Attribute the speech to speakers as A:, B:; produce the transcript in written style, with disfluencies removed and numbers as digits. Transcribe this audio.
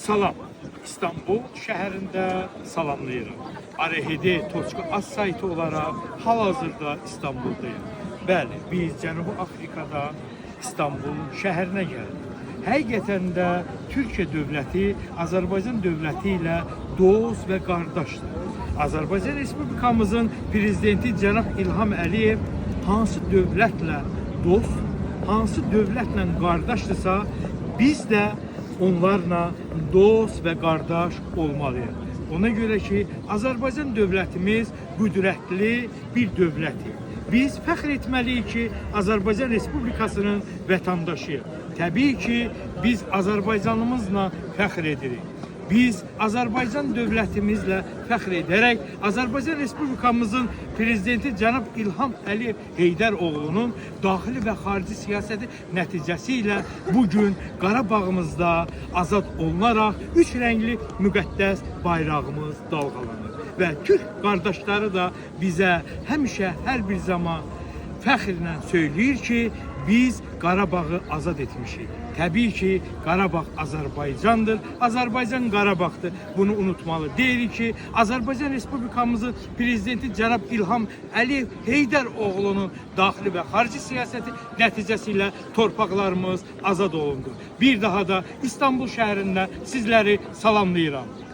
A: Salam. İstanbul şəhərində salamlayırım. ARHD Toçka az saytı olaraq hal-hazırda İstanbuldayım. Bəli, biz Cənubi Afrikada İstanbul şəhərinə gəldik. Həqiqətən də Türkiyə dövləti Azərbaycan dövləti ilə dost və qardaşdır. Azərbaycan Respublikamızın prezidenti cənab İlham Əliyev hansı dövlətlə dost, hansı dövlətlə qardaşdırsa, biz də onlarla dost və qardaş olmalıyıq. Ona görə ki, Azərbaycan dövlətimiz qüdrətli bir dövlətdir. Biz fəxr etməliyik ki, Azərbaycan Respublikasının vətəndaşıyıq. Təbii ki, biz Azərbaycanımızla fəxr edirik. Biz Azərbaycan dövlətimizlə fəxr edərək Azərbaycan Respublikamızın prezidenti cənab İlham Əliyev Heydəroğlu'nun daxili və xarici siyasəti nəticəsilə bugün Qarabağımızda azad olunaraq üç rəngli müqəddəs bayrağımız dalğalanır. Və Türk qardaşları da bizə həmişə hər bir zaman fəxrlə söyləyir ki, biz Qarabağı azad etmişik. Təbii ki, Qarabağ Azərbaycandır, Azərbaycan Qarabağdır. Bunu unutmalı deyirik ki, Azərbaycan Respublikamızın prezidenti cənab İlham Əliyev Heydəroğlu'nun daxili və xarici siyasəti nəticəsilə torpaqlarımız azad olundu. Bir daha da İstanbul şəhərində sizləri salamlayıram.